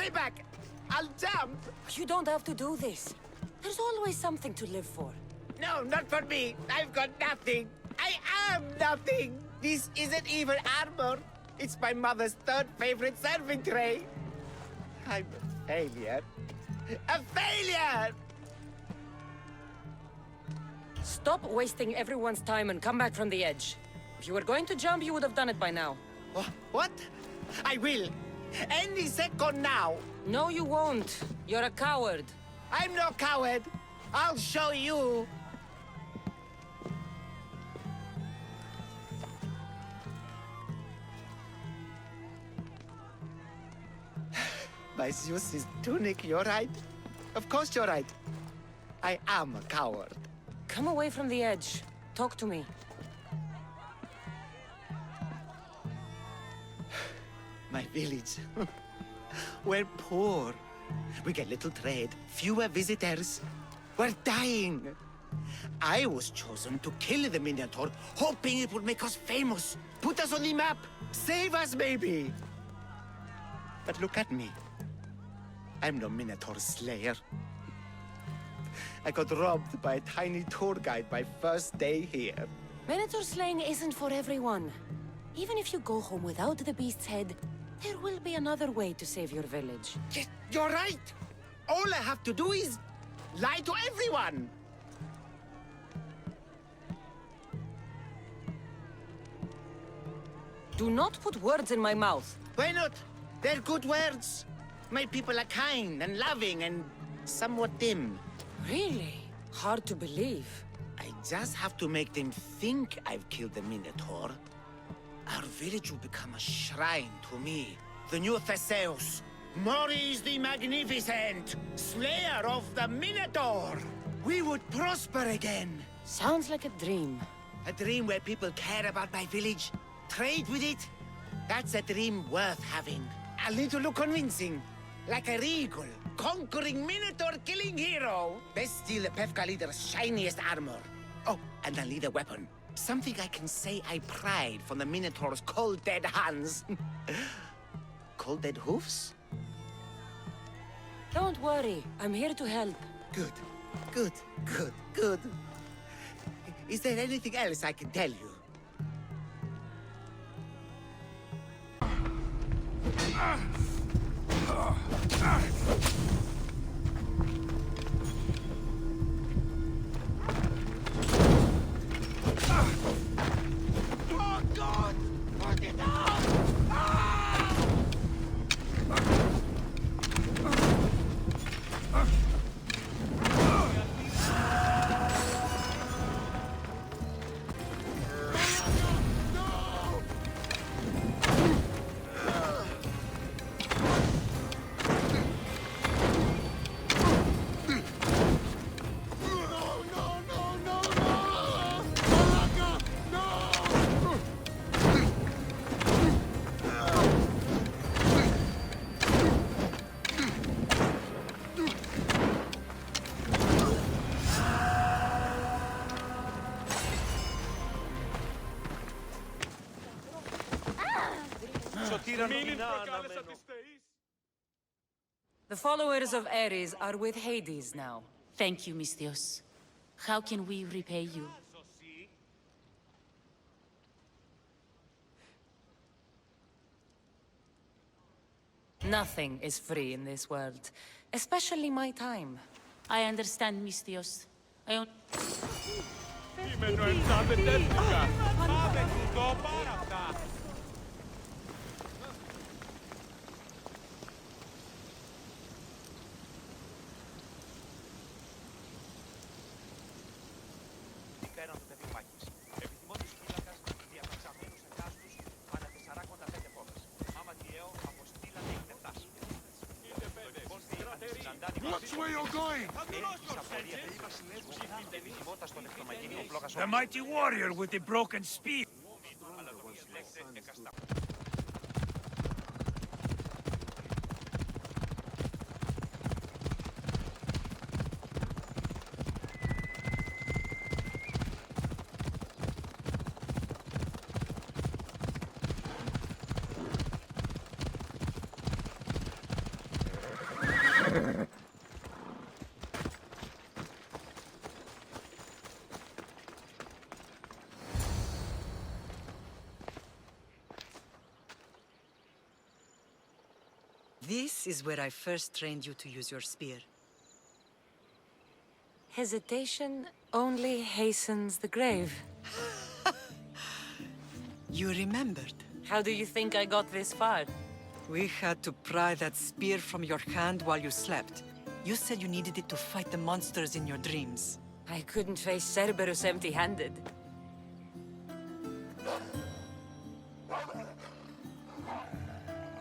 Stay back! I'll jump! You don't have to do this. There's always something to live for. No, not for me. I've got nothing. I am nothing. This isn't even armor. It's my mother's third favorite serving tray. I'm a failure. A failure! Stop wasting everyone's time and come back from the edge. If you were going to jump, you would have done it by now. What? I will. Any second now. No, you won't. You're a coward. I'm no coward. I'll show you. By Zeus's tunic, you're right. Of course you're right. I am a coward. Come away from the edge. Talk to me. My village. We're poor. We get little trade, fewer visitors. We're dying. I was chosen to kill the Minotaur, hoping it would make us famous, put us on the map, save us maybe. But look at me. I'm no Minotaur slayer. I got robbed by a tiny tour guide my first day here. Minotaur slaying isn't for everyone. Even if you go home without the beast's head, there will be another way to save your village. Yes, you're right. All I have to do is lie to everyone. Do not put words in my mouth. Why not? They're good words. My people are kind and loving and somewhat dim. Really? Hard to believe. I just have to make them think I've killed the Minotaur. Our village will become a shrine to me, the new Theseus, Maurice the Magnificent, slayer of the Minotaur. We would prosper again. Sounds like a dream. A dream where people care about my village, trade with it. That's a dream worth having. A little convincing. Like a regal, conquering Minotaur-killing hero. Best steal the Pefka leader's shiniest armor. Oh, and I'll need a weapon. Something I can say I pried from the Minotaur's cold dead hands. Cold dead hoofs? Don't worry, I'm here to help. Good, good, good, good. Is there anything else I can tell you? Oh God! Put it down! The followers of Ares are with Hades now. Thank you, Misthios. How can we repay you? Nothing is free in this world, especially my time. I understand, Misthios. Watch where you're going! The mighty warrior with the broken spear! This is where I first trained you to use your spear. Hesitation only hastens the grave. You remembered. How do you think I got this far? We had to pry that spear from your hand while you slept. You said you needed it to fight the monsters in your dreams. I couldn't face Cerberus empty-handed.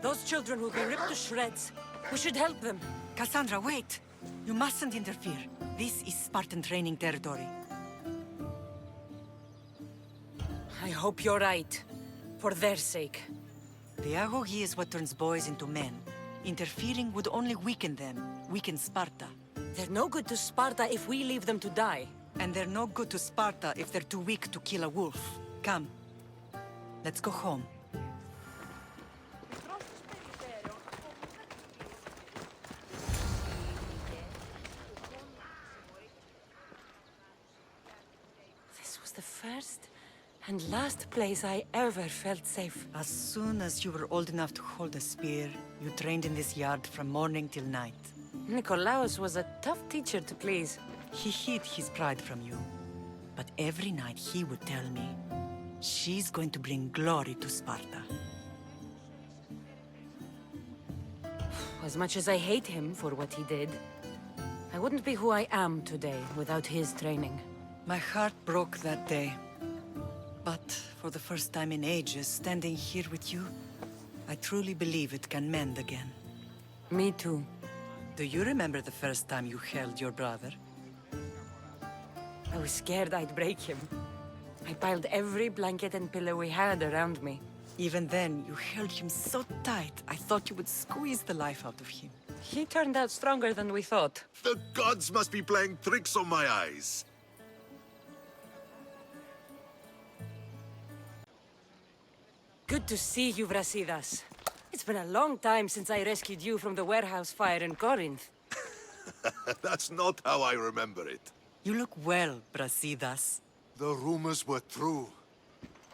Those children will be ripped to shreds. We should help them. Kassandra, wait! You mustn't interfere. This is Spartan training territory. I hope you're right. For their sake. The agogi is what turns boys into men. Interfering would only weaken them, weaken Sparta. They're no good to Sparta if we leave them to die. And they're no good to Sparta if they're too weak to kill a wolf. Come. Let's go home. This was the first and last place I ever felt safe. As soon as you were old enough to hold a spear, you trained in this yard from morning till night. Nikolaos was a tough teacher to please. He hid his pride from you. But every night he would tell me, she's going to bring glory to Sparta. As much as I hate him for what he did, I wouldn't be who I am today without his training. My heart broke that day. But for the first time in ages, standing here with you, I truly believe it can mend again. Me too. Do you remember the first time you held your brother? I was scared I'd break him. I piled every blanket and pillow we had around me. Even then, you held him so tight, I thought you would squeeze the life out of him. He turned out stronger than we thought. The gods must be playing tricks on my eyes. Good to see you, Brasidas. It's been a long time since I rescued you from the warehouse fire in Corinth. That's not how I remember it. You look well, Brasidas. The rumors were true.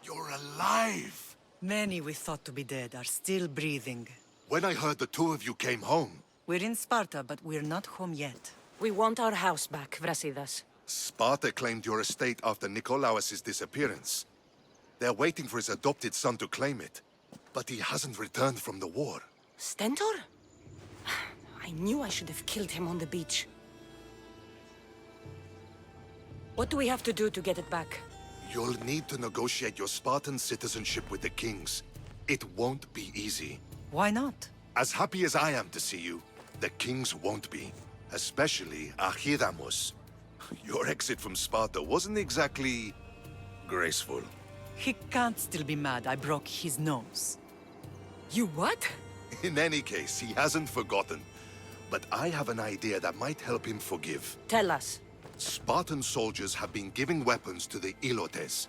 You're alive! Many we thought to be dead are still breathing. When I heard the two of you came home, We're in Sparta, but we're not home yet. We want our house back, Brasidas. Sparta claimed your estate after Nikolaos' disappearance. They're waiting for his adopted son to claim it. But he hasn't returned from the war. Stentor? I knew I should have killed him on the beach. What do we have to do to get it back? You'll need to negotiate your Spartan citizenship with the kings. It won't be easy. Why not? As happy as I am to see you, the kings won't be. Especially Archidamos. Your exit from Sparta wasn't exactly graceful. He can't still be mad I broke his nose. You what? In any case, he hasn't forgotten. But I have an idea that might help him forgive. Tell us. Spartan soldiers have been giving weapons to the Ilotes.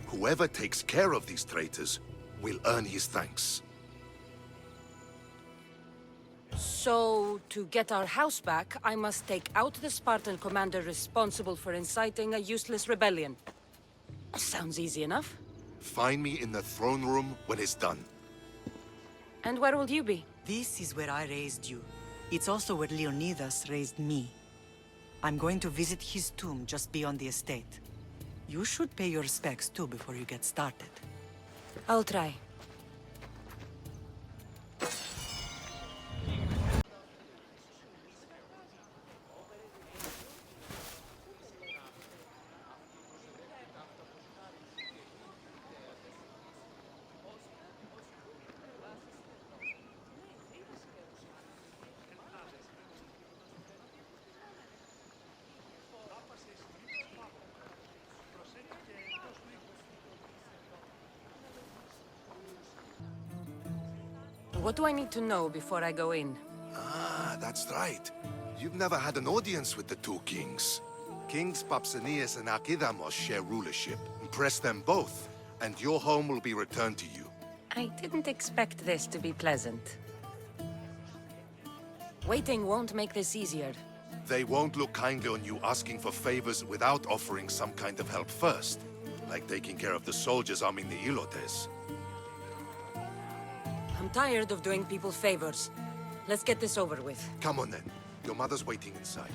Whoever takes care of these traitors will earn his thanks. So, to get our house back, I must take out the Spartan commander responsible for inciting a useless rebellion. Sounds easy enough. Find me in the throne room when it's done. And where will you be? This is where I raised you. It's also where Leonidas raised me. I'm going to visit his tomb just beyond the estate. You should pay your respects too before you get started. I'll try. What do I need to know before I go in? Ah, that's right. You've never had an audience with the two kings. Kings Papsanias and Archidamos share rulership. Impress them both, and your home will be returned to you. I didn't expect this to be pleasant. Waiting won't make this easier. They won't look kindly on you asking for favors without offering some kind of help first. Like taking care of the soldiers arming the Ilotes. I'm tired of doing people favors. Let's get this over with. Come on then. Your mother's waiting inside.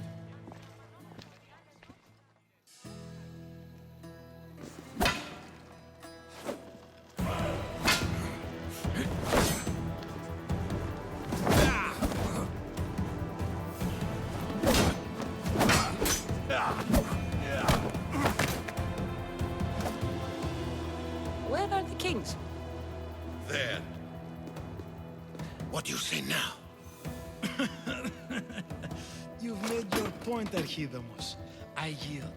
Where are the kings? There. What do you say now? You've made your point, Archidamos. I yield.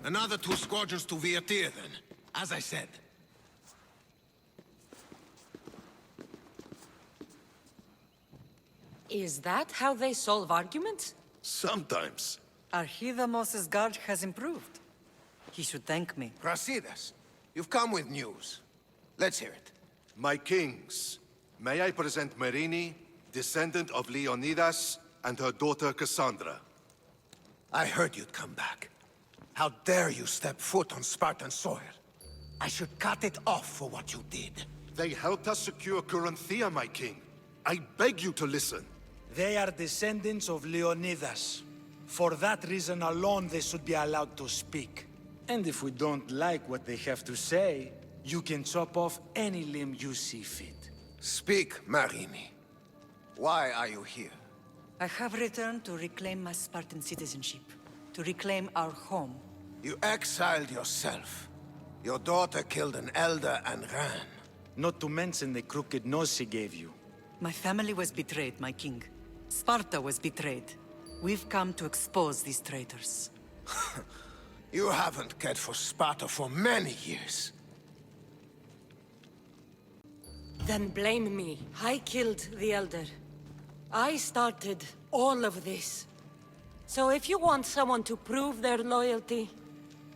Another 2 squadrons to Viatir, then. As I said. Is that how they solve arguments? Sometimes. Archidamos's guard has improved. He should thank me. Brasidas, you've come with news. Let's hear it. My kings, may I present Marini, descendant of Leonidas, and her daughter Kassandra. I heard you'd come back. How dare you step foot on Spartan soil? I should cut it off for what you did. They helped us secure Corinthia, my king. I beg you to listen. They are descendants of Leonidas. For that reason alone, they should be allowed to speak. And if we don't like what they have to say, you can chop off any limb you see fit. Speak, Marini. Why are you here? I have returned to reclaim my Spartan citizenship, to reclaim our home. You exiled yourself. Your daughter killed an elder and ran. Not to mention the crooked nose she gave you. My family was betrayed, my king. Sparta was betrayed. We've come to expose these traitors. You haven't cared for Sparta for many years. Then blame me. I killed the Elder. I started all of this. So if you want someone to prove their loyalty,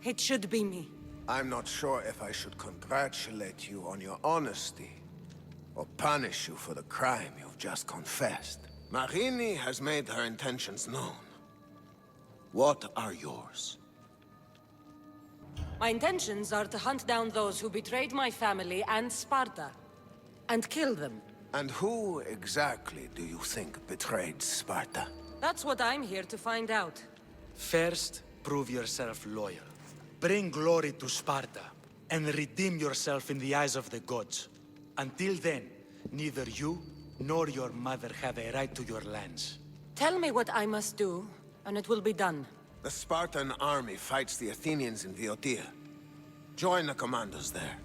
it should be me. I'm not sure if I should congratulate you on your honesty, or punish you for the crime you've just confessed. Marini has made her intentions known. What are yours? My intentions are to hunt down those who betrayed my family and Sparta, and kill them. And who exactly do you think betrayed Sparta? That's what I'm here to find out. First, prove yourself loyal. Bring glory to Sparta, and redeem yourself in the eyes of the gods. Until then, neither you nor your mother have a right to your lands. Tell me what I must do, and it will be done. The Spartan army fights the Athenians in Viotia. Join the commandos there.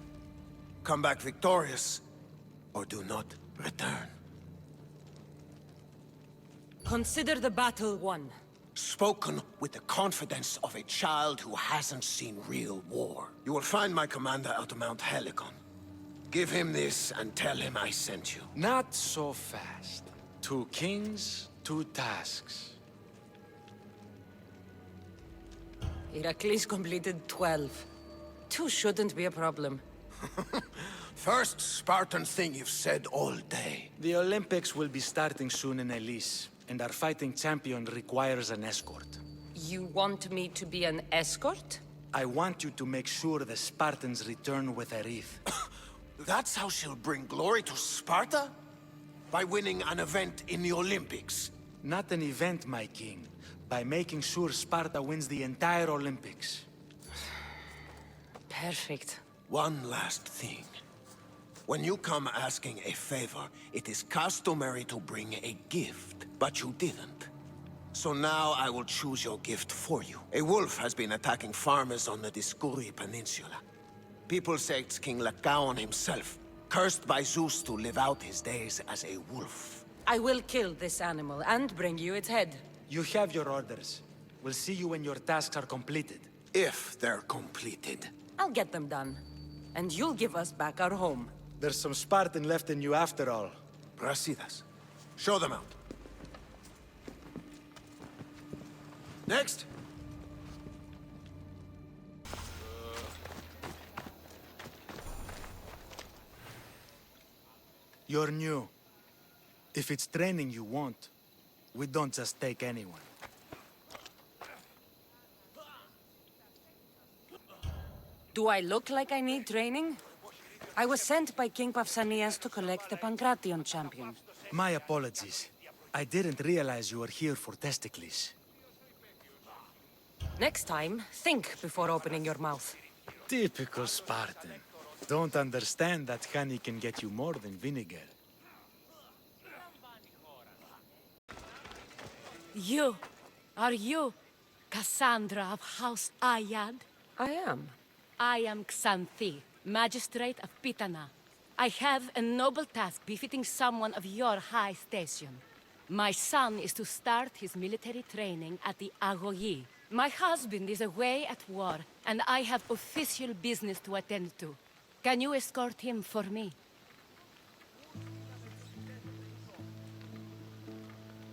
Come back victorious, or do not return. Consider the battle won. Spoken with the confidence of a child who hasn't seen real war. You will find my commander out of Mount Helicon. Give him this and tell him I sent you. Not so fast. 2 kings, 2 tasks. Heracles completed 12. 2 shouldn't be a problem. First Spartan thing you've said all day. The Olympics will be starting soon in Elise, and our fighting champion requires an escort. You want me to be an escort? I want you to make sure the Spartans return with a wreath. That's how she'll bring glory to Sparta? By winning an event in the Olympics? Not an event, my king. By making sure Sparta wins the entire Olympics. Perfect. One last thing. When you come asking a favor, it is customary to bring a gift, but you didn't. So now I will choose your gift for you. A wolf has been attacking farmers on the Discuri Peninsula. People say it's King Lycaon himself, cursed by Zeus to live out his days as a wolf. I will kill this animal and bring you its head. You have your orders. We'll see you when your tasks are completed. If they're completed. I'll get them done. And you'll give us back our home. There's some Spartan left in you after all. Brasidas, show them out. Next. You're new. If it's training you want, we don't just take anyone. Do I look like I need training? I was sent by King Pausanias to collect the Pancration champion. My apologies. I didn't realize you were here for Testicles. Next time, think before opening your mouth. Typical Spartan. Don't understand that honey can get you more than vinegar. Are you Kassandra of House Ayad? I am. I am Xanthi, Magistrate of Pitana. I have a noble task befitting someone of your high station. My son is to start his military training at the Agoyi. My husband is away at war, and I have official business to attend to. Can you escort him for me?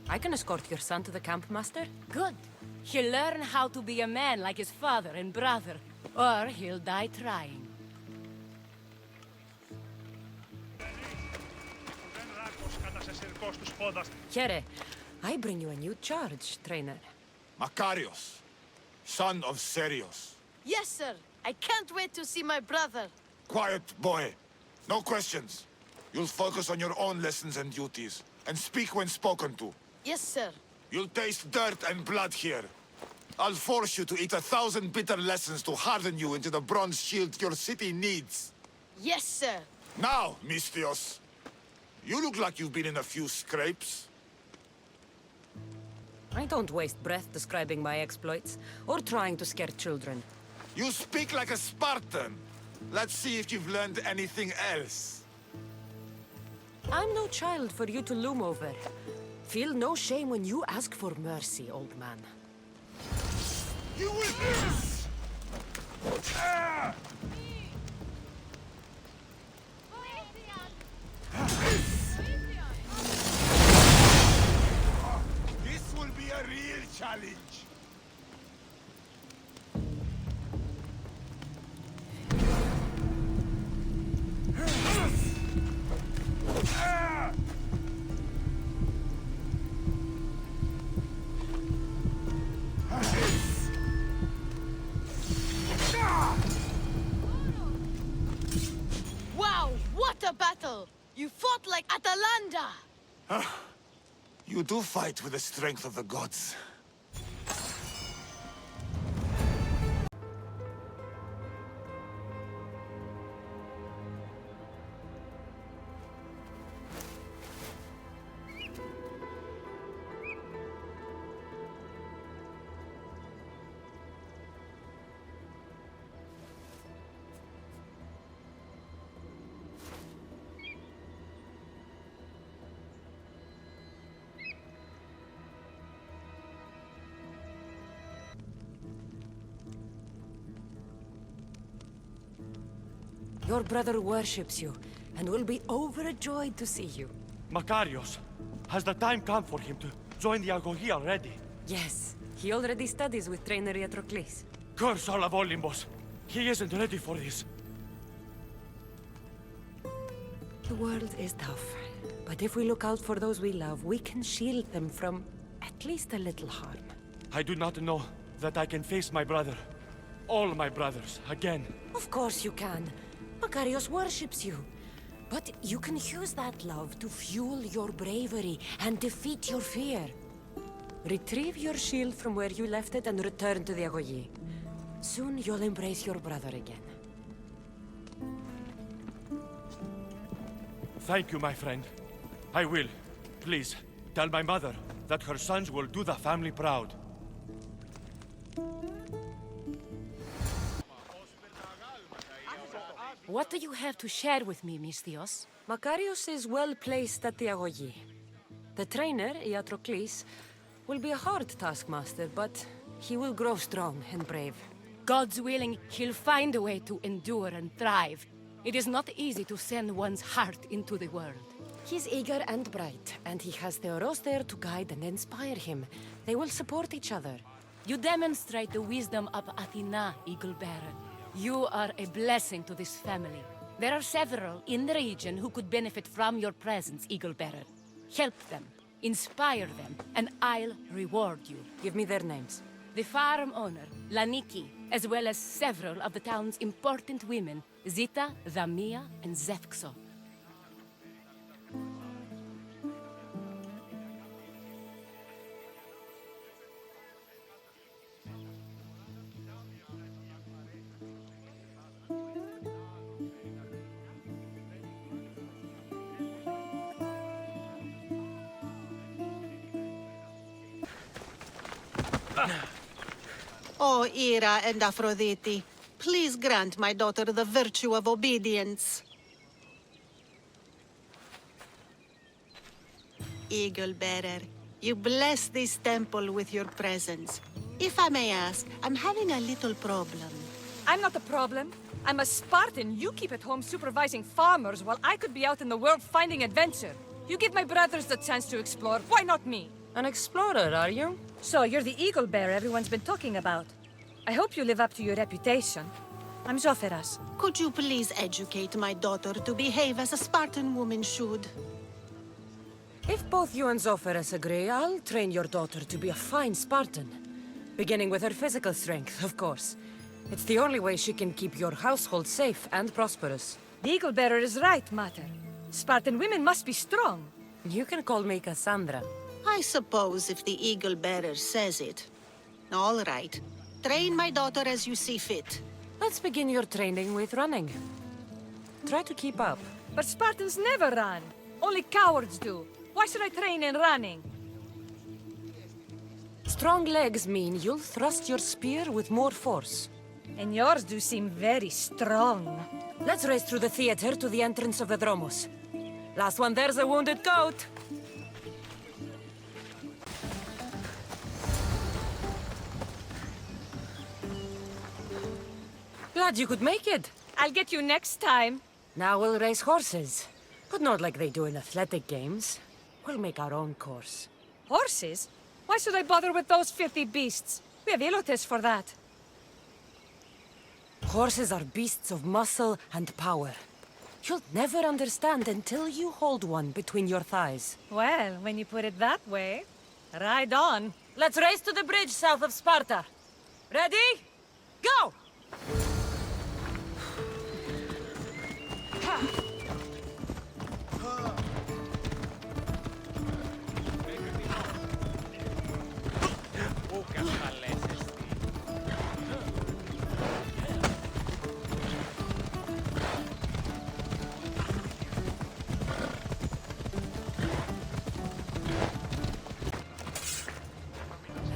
I can escort your son to the camp, Master. Good. He'll learn how to be a man like his father and brother, or he'll die trying. Here, I bring you a new charge, trainer. Makarios, son of Serios. Yes, sir. I can't wait to see my brother. Quiet, boy. No questions. You'll focus on your own lessons and duties, and speak when spoken to. Yes, sir. You'll taste dirt and blood here. I'll force you to eat 1,000 bitter lessons to harden you into the bronze shield your city needs. Yes, sir. Now, Mistios, you look like you've been in a few scrapes. I don't waste breath describing my exploits, or trying to scare children. You speak like a Spartan. Let's see if you've learned anything else. I'm no child for you to loom over. Feel no shame when you ask for mercy, old man. You will miss! This will be a real challenge. Wow, what a battle! You fought like Atalanta! You do fight with the strength of the gods. Your brother worships you, and will be overjoyed to see you. Makarios, has the time come for him to join the Agogi already? Yes, he already studies with trainer Patroclus. Curse all of Olympus! He isn't ready for this. The world is tough, but if we look out for those we love, we can shield them from at least a little harm. I do not know that I can face my brother, all my brothers, again. Of course you can. Makarios worships you. But you can use that love to fuel your bravery and defeat your fear. Retrieve your shield from where you left it and return to the Agoyi. Soon you'll embrace your brother again. Thank you, my friend. I will. Please, tell my mother that her sons will do the family proud. What do you have to share with me, Mistios? Makarios is well placed at the Agoyi. The trainer, Patroclus, will be a hard taskmaster, but he will grow strong and brave. God's willing, he'll find a way to endure and thrive. It is not easy to send one's heart into the world. He's eager and bright, and he has Theoros there to guide and inspire him. They will support each other. You demonstrate the wisdom of Athena, Eagle Bearer. You are a blessing to this family. There are several in the region who could benefit from your presence, Eagle-Bearer. Help them, inspire them, and I'll reward you. Give me their names. The farm owner, Laniki, as well as several of the town's important women, Zita, Zamia, and Zevkso. O Ira and Aphrodite, please grant my daughter the virtue of obedience. Eagle-Bearer, you bless this temple with your presence. If I may ask, I'm having a little problem. I'm not the problem. I'm a Spartan. You keep at home supervising farmers while I could be out in the world finding adventure. You give my brothers the chance to explore. Why not me? An explorer, are you? So, you're the eagle bearer everyone's been talking about. I hope you live up to your reputation. I'm Zofiras. Could you please educate my daughter to behave as a Spartan woman should? If both you and Zofiras agree, I'll train your daughter to be a fine Spartan. Beginning with her physical strength, of course. It's the only way she can keep your household safe and prosperous. The eagle bearer is right, Mater. Spartan women must be strong. You can call me Kassandra. I suppose if the Eagle-Bearer says it. All right. Train my daughter as you see fit. Let's begin your training with running. Try to keep up. But Spartans never run. Only cowards do. Why should I train in running? Strong legs mean you'll thrust your spear with more force. And yours do seem very strong. Let's race through the theater to the entrance of the Dromos. Last one there's a wounded goat. Glad you could make it. I'll get you next time. Now we'll race horses. But not like they do in athletic games. We'll make our own course. Horses? Why should I bother with those filthy beasts? We have Elotes for that. Horses are beasts of muscle and power. You'll never understand until you hold one between your thighs. Well, when you put it that way, ride on. Let's race to the bridge south of Sparta. Ready? Go!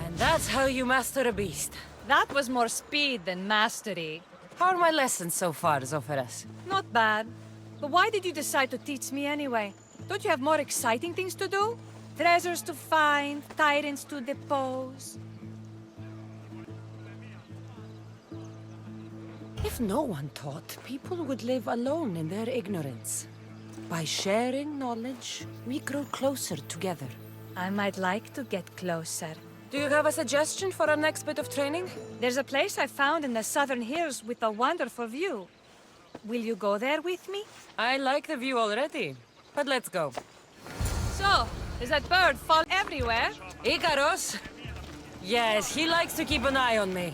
And that's how you master a beast. That was more speed than mastery. How are my lessons so far, Zofiras? Not bad. But why did you decide to teach me anyway? Don't you have more exciting things to do? Treasures to find, tyrants to depose. If no one taught, people would live alone in their ignorance. By sharing knowledge, we grow closer together. I might like to get closer. Do you have a suggestion for our next bit of training? There's a place I found in the southern hills with a wonderful view. Will you go there with me? I like the view already, but let's go. So, is that bird fall everywhere? Ikaros? Yes, he likes to keep an eye on me.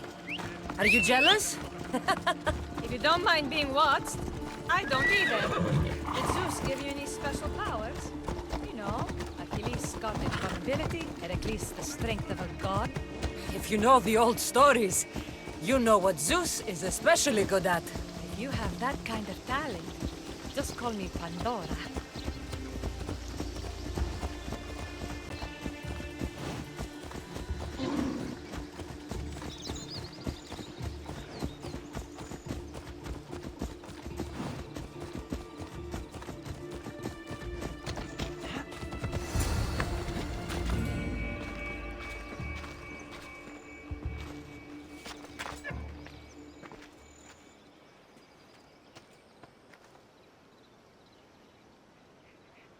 Are you jealous? If you don't mind being watched, I don't either. Did Zeus give you any special powers? You know, Achilles got invulnerability, Heracles the strength of a god. If you know the old stories, you know what Zeus is especially good at. If you have that kind of talent, just call me Pandora.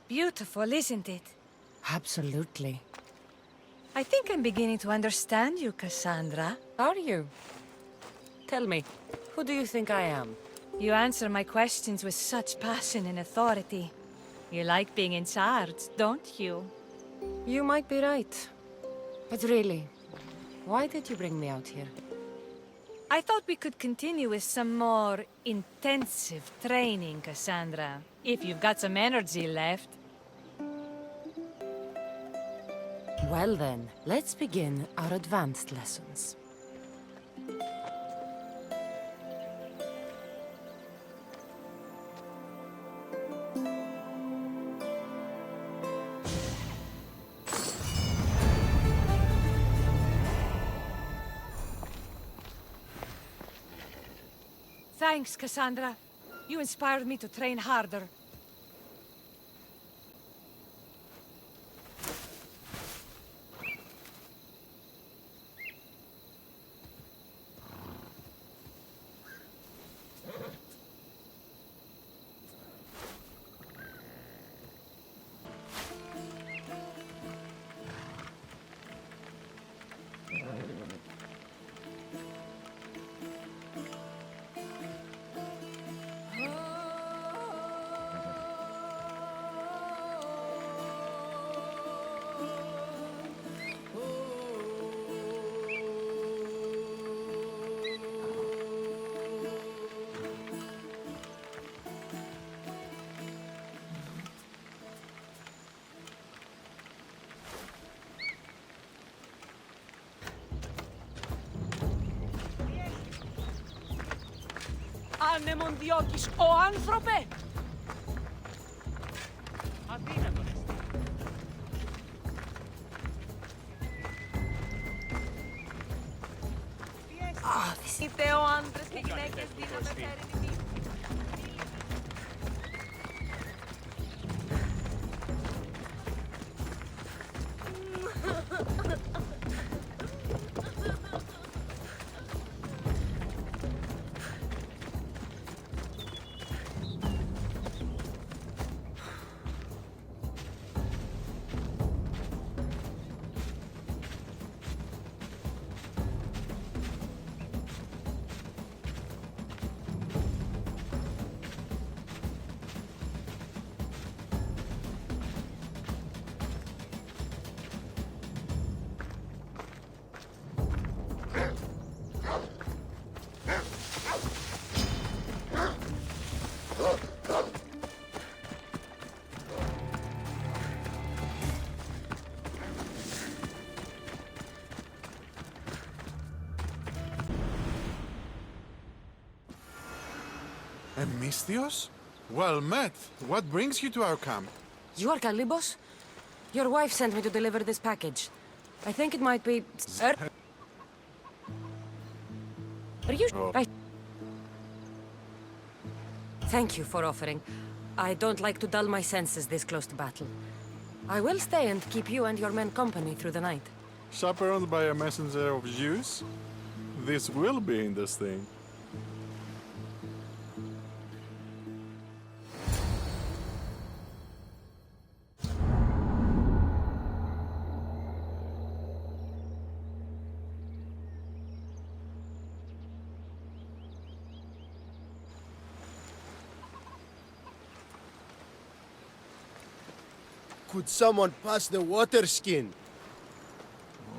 Beautiful, isn't it? Absolutely. I think I'm beginning to understand you, Kassandra. Are you? Tell me, who do you think I am? You answer my questions with such passion and authority. You like being in charge, don't you? You might be right. But really, why did you bring me out here? I thought we could continue with some more intensive training, Kassandra. If you've got some energy left. Well then, let's begin our advanced lessons. Thanks, Kassandra. You inspired me to train harder. Ανέμον διώκεις, ο άνθρωπε! Αδύνατον. Είτε ο άντρες και γυναίκες δίνονται φέρει. Misthios? Well met. What brings you to our camp? You are Kalibos? Your wife sent me to deliver this package. I think it might be... Are you... Thank you for offering. I don't like to dull my senses this close to battle. I will stay and keep you and your men company through the night. Chaperoned by a messenger of Zeus? This will be interesting. Could someone pass the water skin?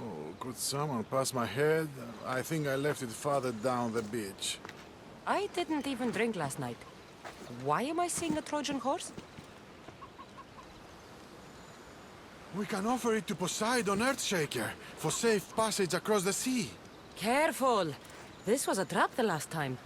Oh, could someone pass my head? I think I left it farther down the beach. I didn't even drink last night. Why am I seeing a Trojan horse? We can offer it to Poseidon Earthshaker for safe passage across the sea. Careful! This was a trap the last time.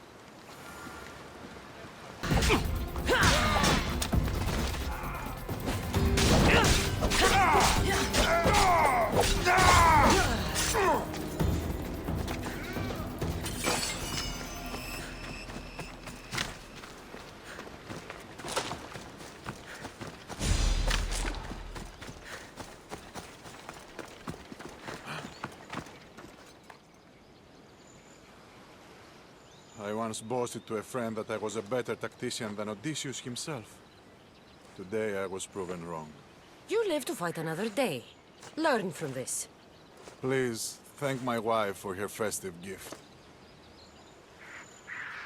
I once boasted to a friend that I was a better tactician than Odysseus himself. Today I was proven wrong. You live to fight another day. Learn from this. Please, thank my wife for her festive gift.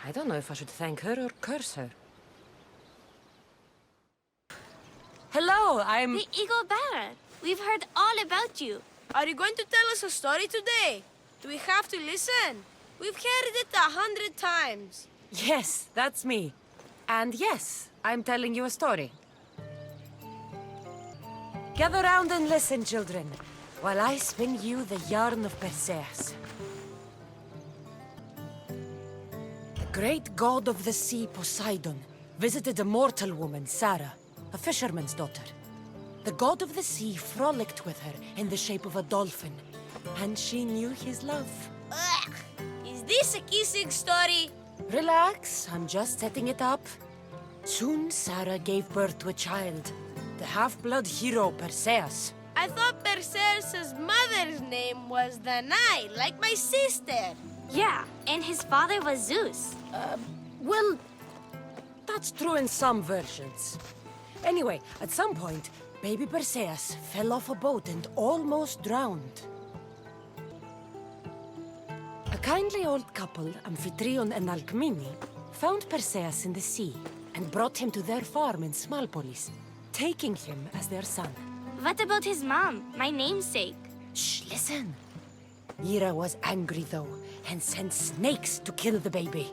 I don't know if I should thank her or curse her. Hello, I'm... The Eagle Bearer. We've heard all about you. Are you going to tell us a story today? Do we have to listen? We've heard it 100 times. Yes, that's me. And yes, I'm telling you a story. Gather round and listen, children, while I spin you the yarn of Perseus. The great god of the sea, Poseidon, visited a mortal woman, Sarah, a fisherman's daughter. The god of the sea frolicked with her in the shape of a dolphin, and she knew his love. Ugh! Is this a kissing story? Relax, I'm just setting it up. Soon, Sarah gave birth to a child, the half-blood hero Perseus. I thought Perseus' mother's name was Danae, like my sister. Yeah, and his father was Zeus. Well, that's true in some versions. Anyway, at some point, baby Perseus fell off a boat and almost drowned. A kindly old couple, Amphitryon and Alcmene, found Perseus in the sea and brought him to their farm in Smalpolis, taking him as their son. What about his mom, my namesake? Shh, listen. Hera was angry, though, and sent snakes to kill the baby.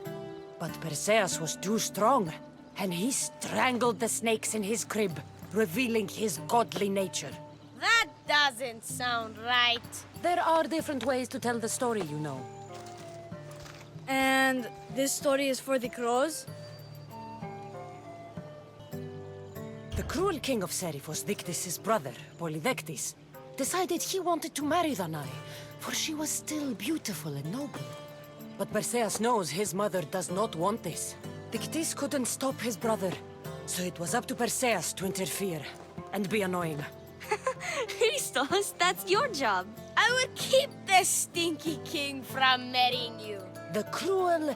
But Perseus was too strong, and he strangled the snakes in his crib, revealing his godly nature. That doesn't sound right. There are different ways to tell the story, you know. And this story is for the crows? The cruel king of Seriphos, Dictys' brother, Polydectes, decided he wanted to marry Danae, for she was still beautiful and noble. But Perseus knows his mother does not want this. Dictys couldn't stop his brother, so it was up to Perseus to interfere and be annoying. Christos, that's your job. I will keep the stinky king from marrying you. The cruel,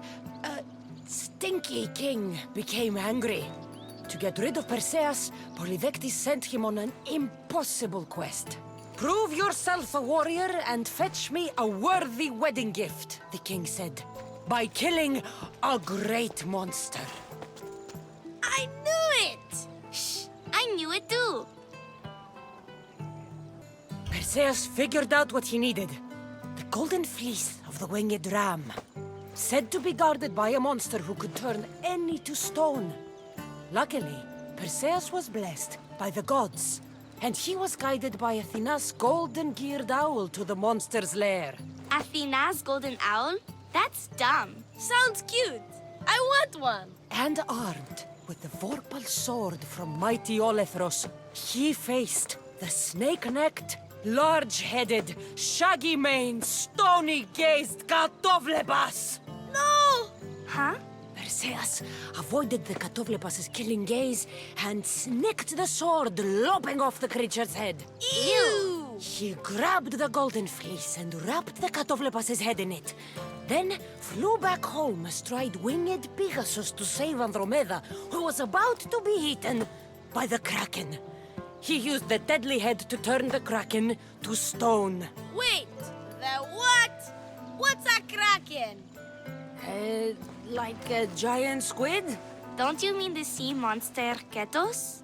stinky king became angry. To get rid of Perseus, Polydectes sent him on an impossible quest. Prove yourself a warrior and fetch me a worthy wedding gift, the king said, by killing a great monster. I knew it! Shh, I knew it too. Perseus figured out what he needed. The golden fleece of the winged ram, said to be guarded by a monster who could turn any to stone. Luckily, Perseus was blessed by the gods, and he was guided by Athena's golden-geared owl to the monster's lair. Athena's golden owl? That's dumb. Sounds cute. I want one. And armed with the vorpal sword from mighty Olethros, he faced the snake-necked, large-headed, shaggy-maned, stony-gazed Katovlebas. No! Huh? Perseus avoided the Katovlebas' killing gaze and snicked the sword, lopping off the creature's head. Ew! He grabbed the golden fleece and wrapped the Katovlebas' head in it. Then flew back home astride winged Pegasus to save Andromeda, who was about to be eaten by the Kraken. He used the deadly head to turn the Kraken to stone. Wait, the what? What's a Kraken? Like a giant squid? Don't you mean the sea monster Ketos?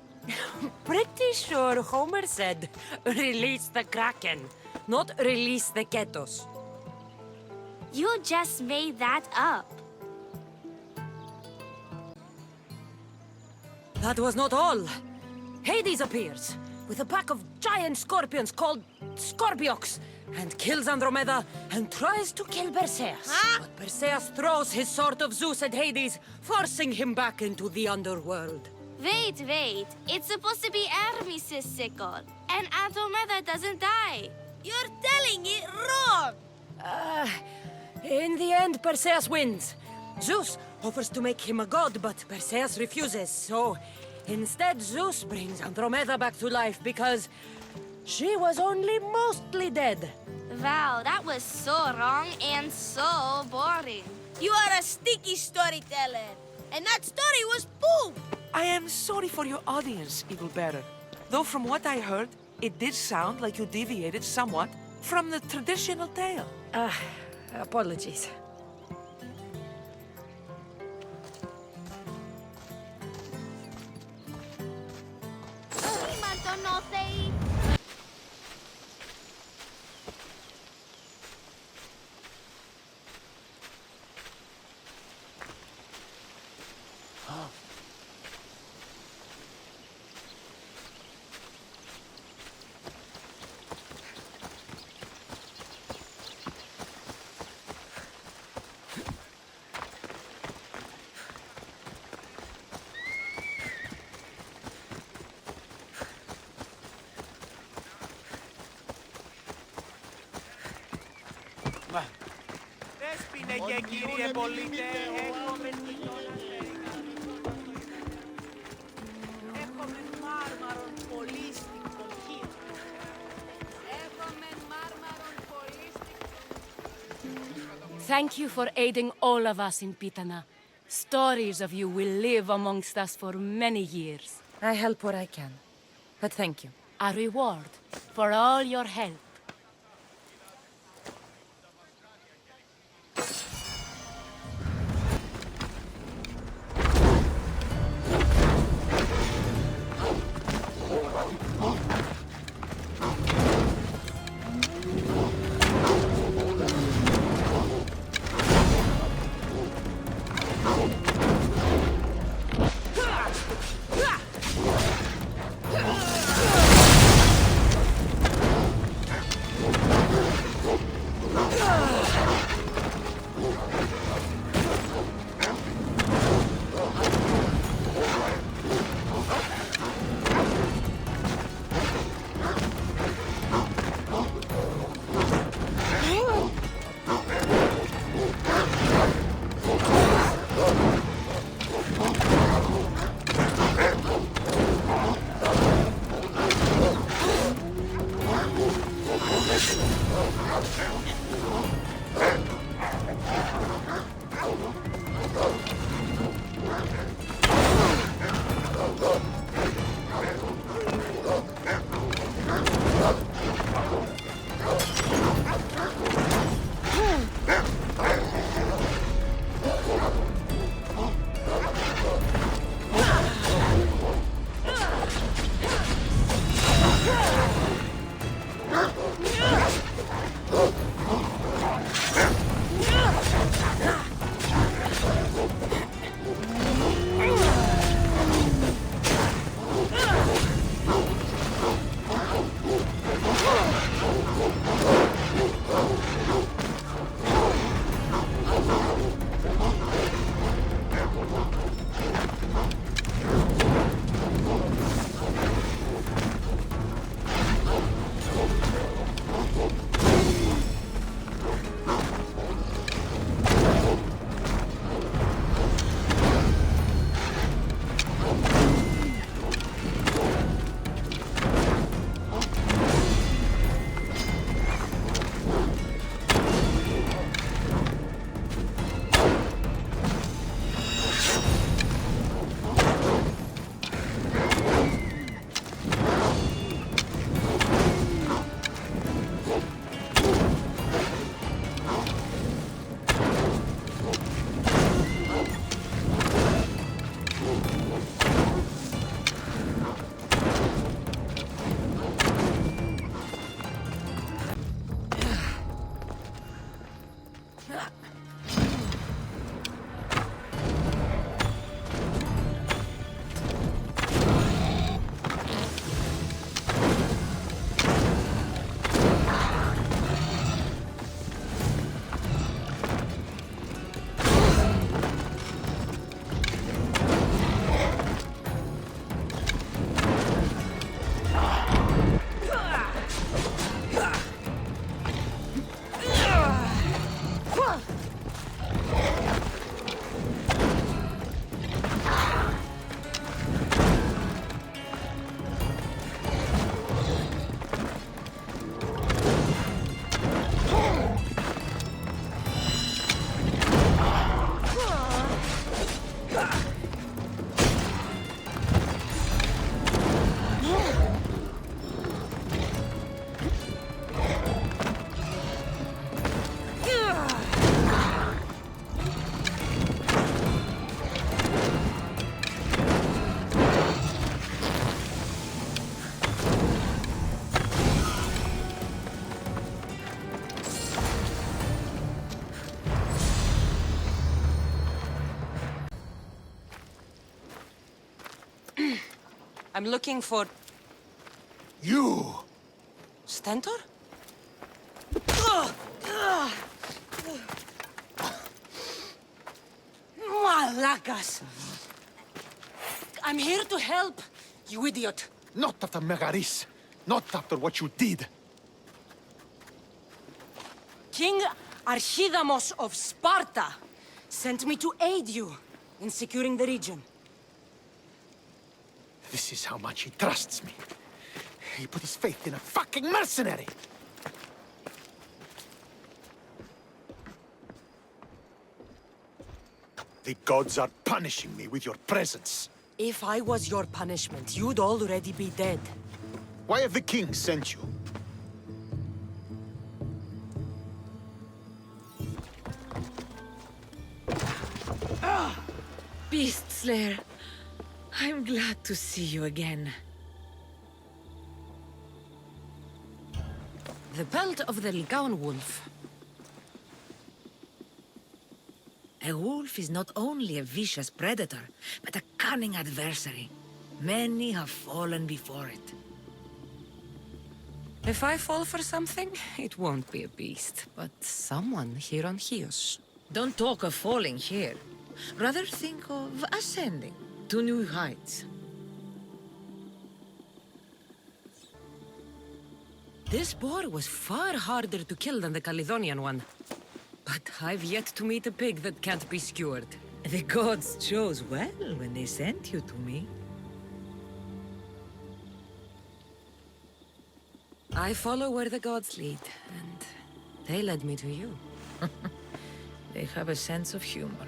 Pretty sure Homer said, release the Kraken, not release the Ketos. You just made that up. That was not all. Hades appears, with a pack of giant scorpions called Scorpiox, and kills Andromeda and tries to kill Perseus. Huh? But Perseus throws his sword of Zeus at Hades, forcing him back into the underworld. Wait. It's supposed to be Hermes' sickle, and Andromeda doesn't die. You're telling it wrong! In the end, Perseus wins. Zeus offers to make him a god, but Perseus refuses, so instead Zeus brings Andromeda back to life because she was only mostly dead. Wow, that was so wrong and so boring. You are a sticky storyteller, and that story was poop! I am sorry for your audience, Eagle Bearer. Though from what I heard, it did sound like you deviated somewhat from the traditional tale. Apologies. Nothei. Δέσποινε και κύριε πολίτε, έχουμε Έχουμε μάρμαρον πολύ στην κοχή. Έχουμε μάρμαρον πολύ στην... Thank you for aiding all of us in Pitana. Stories of you will live amongst us for many years. I help where I can, but thank you. A reward for all your help. I'm looking for... You! Stentor? Malacas! I'm here to help, you idiot. Not after Megaris. Not after what you did. King Archidamos of Sparta sent me to aid you in securing the region. This is how much he trusts me. He put his faith in a fucking mercenary! The gods are punishing me with your presence. If I was your punishment, you'd already be dead. Why have the king sent you? Beast Slayer, I'm glad to see you again. The pelt of the Lycaon wolf. A wolf is not only a vicious predator, but a cunning adversary. Many have fallen before it. If I fall for something, it won't be a beast, but someone here on Chios. Don't talk of falling here. Rather think of ascending to new heights. This boar was far harder to kill than the Caledonian one. But I've yet to meet a pig that can't be skewered. The gods chose well when they sent you to me. I follow where the gods lead, and they led me to you. They have a sense of humor.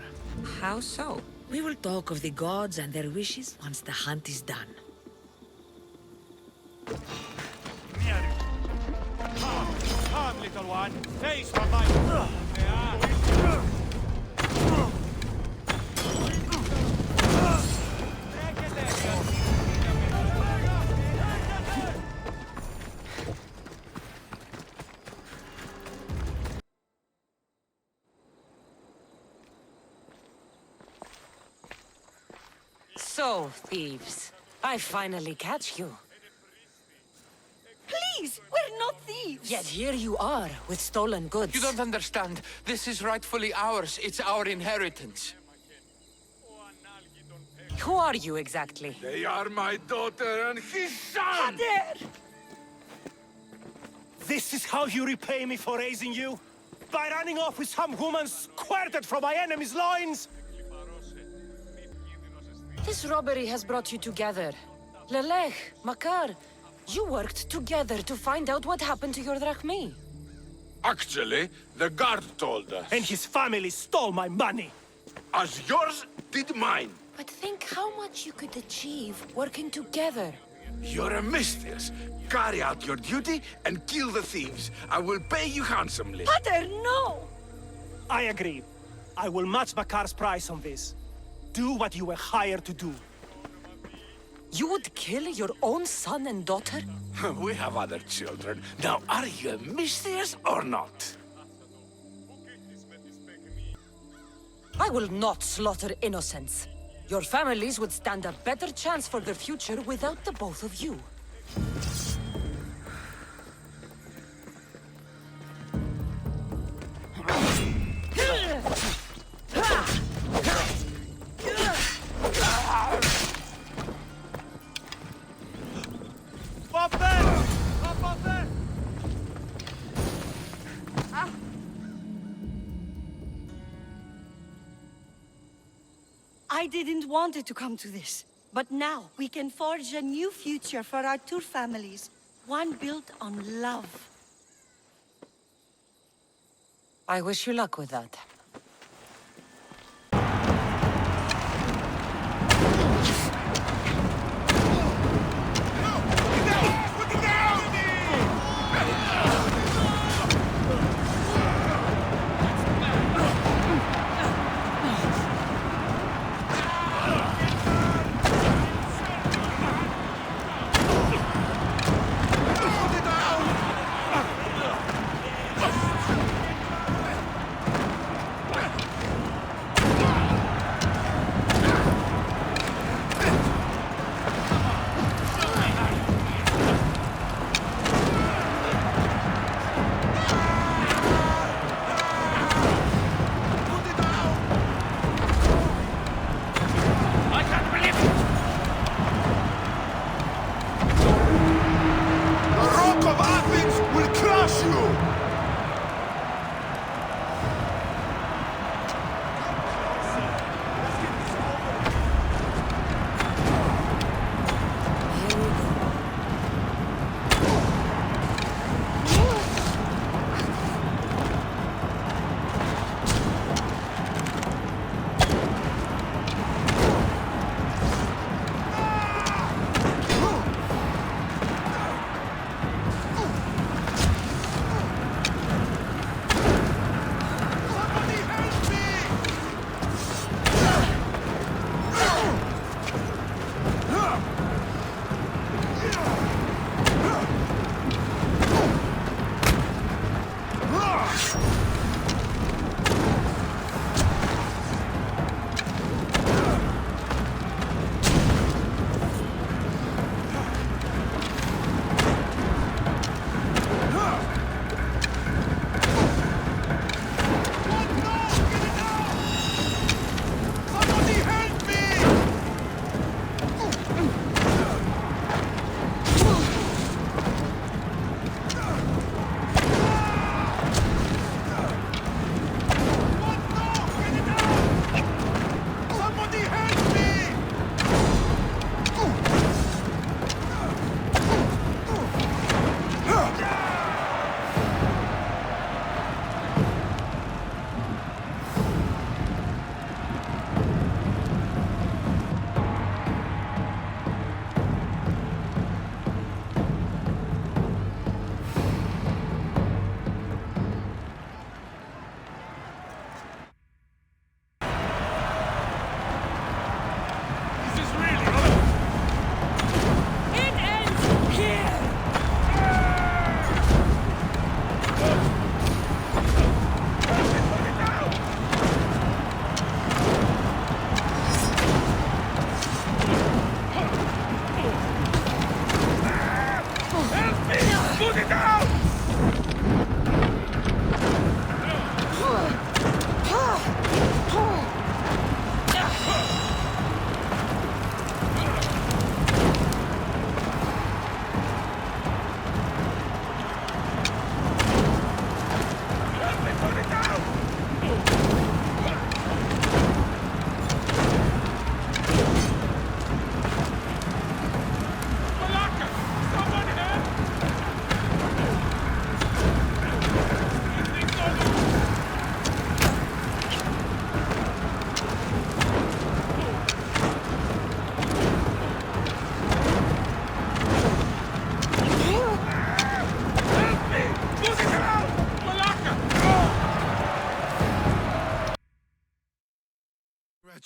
How so? We will talk of the gods and their wishes once the hunt is done. Come, little one. Face for my... So, thieves, I finally catch you. Please, we're not thieves! Yet here you are, with stolen goods. You don't understand. This is rightfully ours. It's our inheritance. Who are you exactly? They are my daughter and his son! Kader! This is how you repay me for raising you? By running off with some woman squirted from my enemy's loins? This robbery has brought you together. Lelech, Makar, you worked together to find out what happened to your drachmi. Actually, the guard told us. And his family stole my money. As yours did mine. But think how much you could achieve working together. You're a mistress. Carry out your duty and kill the thieves. I will pay you handsomely. Kader, no! I agree. I will match Makar's price on this. Do what you were hired to do. You would kill your own son and daughter? We have other children. Now, are you a mistress or not? I will not slaughter innocents. Your families would stand a better chance for their future without the both of you. I didn't want it to come to this. But now, we can forge a new future for our two families. One built on love. I wish you luck with that.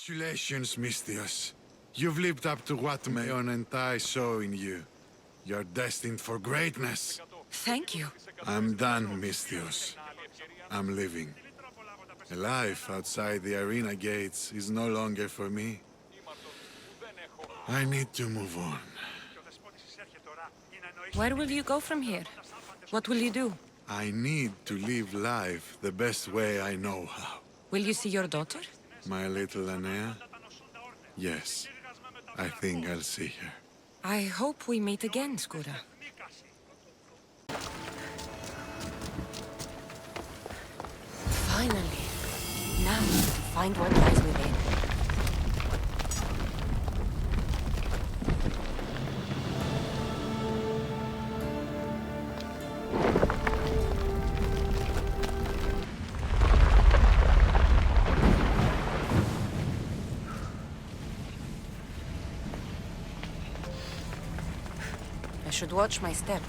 Congratulations, Misthios. You've lived up to what Mayon and I saw in you. You're destined for greatness. Thank you. I'm done, Misthios. I'm leaving. A life outside the arena gates is no longer for me. I need to move on. Where will you go from here? What will you do? I need to live life the best way I know how. Will you see your daughter? My little Anea? Yes. I think I'll see her. I hope we meet again, Skura. Finally. Now to find what lies within. I should watch my step.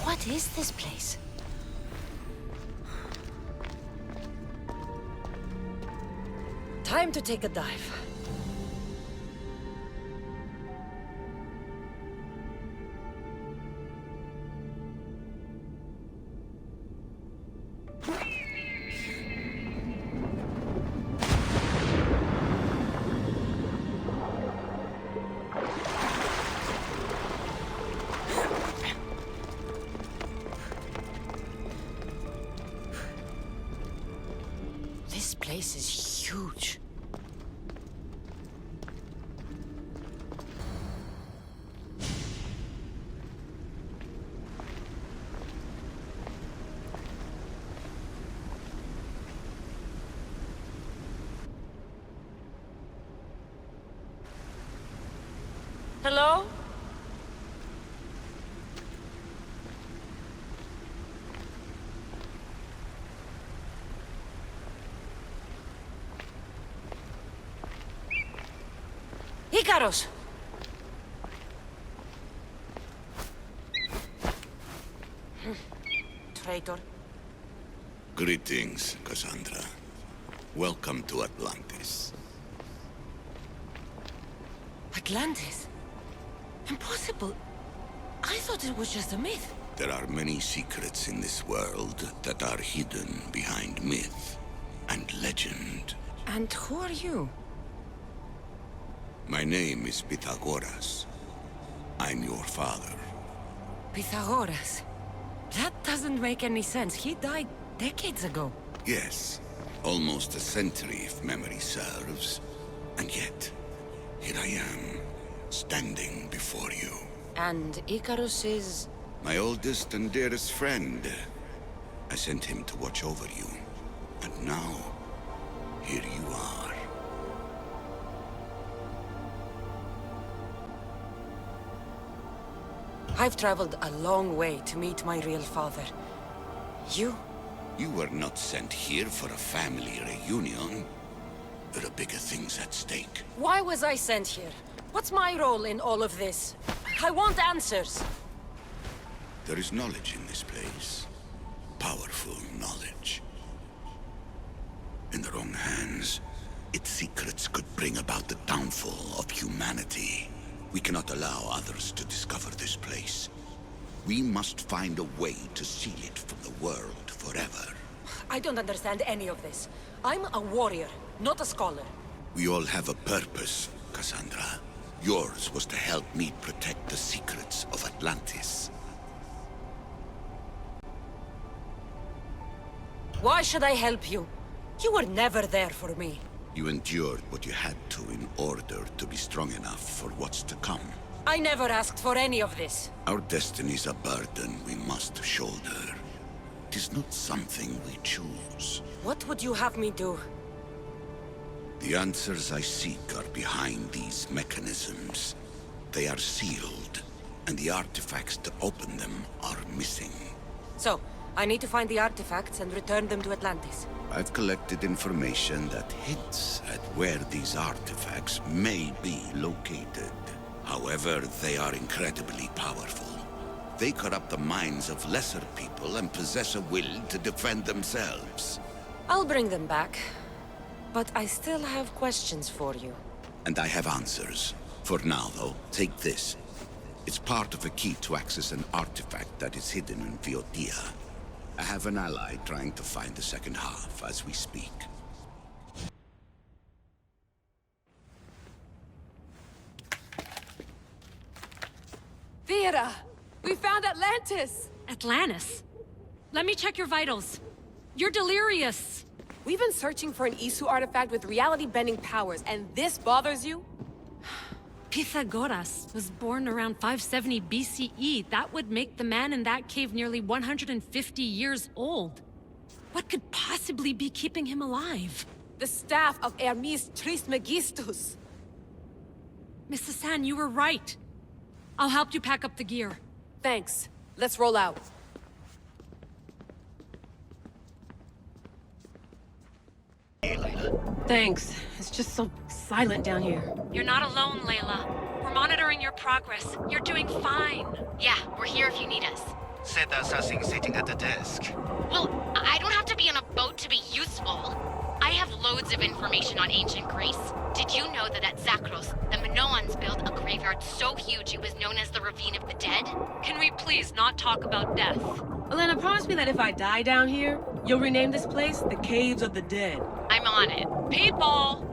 What is this place? Time to take a dive. This place is huge. Hello? Ikaros! Traitor. Greetings, Kassandra. Welcome to Atlantis. Atlantis? Impossible. I thought it was just a myth. There are many secrets in this world that are hidden behind myth and legend. And who are you? My name is Pythagoras. I'm your father. Pythagoras? That doesn't make any sense. He died decades ago. Yes, almost a century if memory serves. And yet, here I am, standing before you. And Icarus is... My oldest and dearest friend. I sent him to watch over you. And now, here you are. I've traveled a long way to meet my real father. You? You were not sent here for a family reunion. There are bigger things at stake. Why was I sent here? What's my role in all of this? I want answers. There is knowledge in this place. Powerful knowledge. In the wrong hands, its secrets could bring about the downfall of humanity. We cannot allow others to discover this place. We must find a way to seal it from the world forever. I don't understand any of this. I'm a warrior, not a scholar. We all have a purpose, Kassandra. Yours was to help me protect the secrets of Atlantis. Why should I help you? You were never there for me. You endured what you had to in order to be strong enough for what's to come. I never asked for any of this. Our destiny's a burden we must shoulder. It is not something we choose. What would you have me do? The answers I seek are behind these mechanisms. They are sealed, and the artifacts to open them are missing. So, I need to find the artifacts and return them to Atlantis. I've collected information that hints at where these artifacts may be located. However, they are incredibly powerful. They corrupt the minds of lesser people and possess a will to defend themselves. I'll bring them back. But I still have questions for you. And I have answers. For now, though, take this. It's part of a key to access an artifact that is hidden in Viotia. I have an ally trying to find the second half as we speak. Vera! We found Atlantis! Atlantis? Let me check your vitals. You're delirious. We've been searching for an Isu artifact with reality-bending powers, and this bothers you? Pythagoras was born around 570 BCE. That would make the man in that cave nearly 150 years old. What could possibly be keeping him alive? The staff of Hermes Trismegistus. Mrs. San, you were right. I'll help you pack up the gear. Thanks. Let's roll out. Thanks. It's just so silent down here. You're not alone, Layla. We're monitoring your progress. You're doing fine. Yeah, we're here if you need us. Said assassin sitting at the desk. Well, I don't have to be on a boat to be useful. I have loads of information on ancient Greece. Did you know that at Zakros, the Minoans built a graveyard so huge it was known as the Ravine of the Dead? Can we please not talk about death? Elena, promise me that if I die down here, you'll rename this place the Caves of the Dead. I'm on it. People!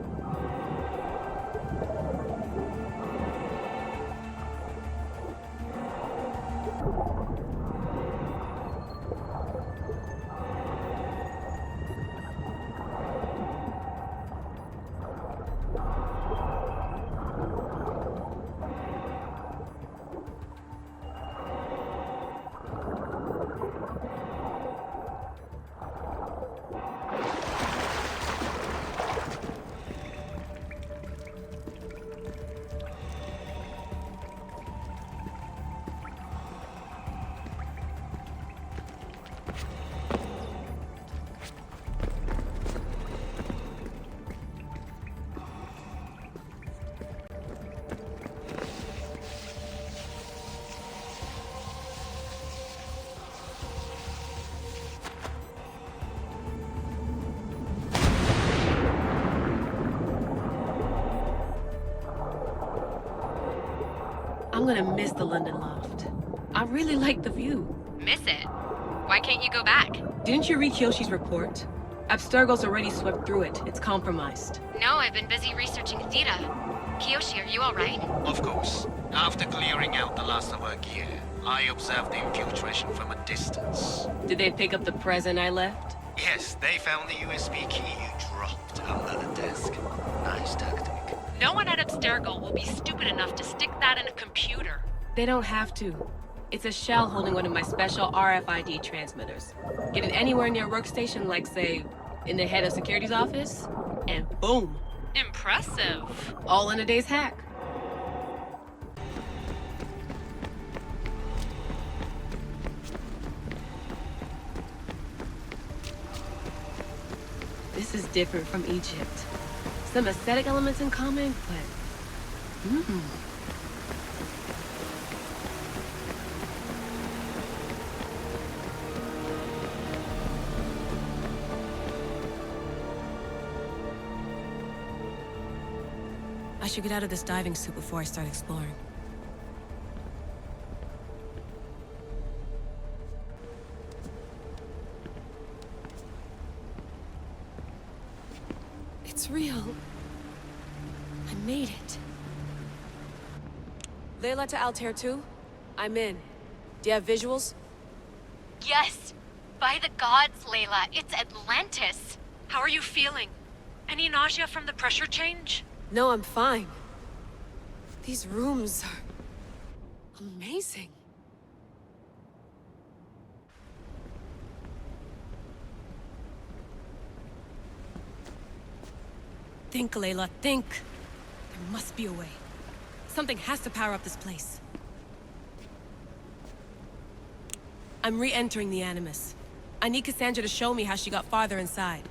I'm gonna miss the London loft. I really like the view. Miss it? Why can't you go back? Didn't you read Kyoshi's report? Abstergo's already swept through it. It's compromised. No, I've been busy researching Theta. Kiyoshi, are you alright? Of course. After clearing out the last of our gear, I observed the infiltration from a distance. Did they pick up the present I left? Yes, they found the USB key you dropped under the desk. Nice tactic. No one at Abstergo will be stupid enough to stick that in a computer. They don't have to. It's a shell holding one of my special RFID transmitters. Get it anywhere near a workstation, like, say, in the head of security's office, and boom. Impressive. All in a day's hack. This is different from Egypt. Some aesthetic elements in common, but... I should get out of this diving suit before I start exploring. It's real. I made it. Layla to Altair too? I'm in. Do you have visuals? Yes! By the gods, Layla, it's Atlantis! How are you feeling? Any nausea from the pressure change? No, I'm fine. These rooms are amazing. Think, Layla, think. There must be a way. Something has to power up this place. I'm re-entering the Animus. I need Kassandra to show me how she got farther inside.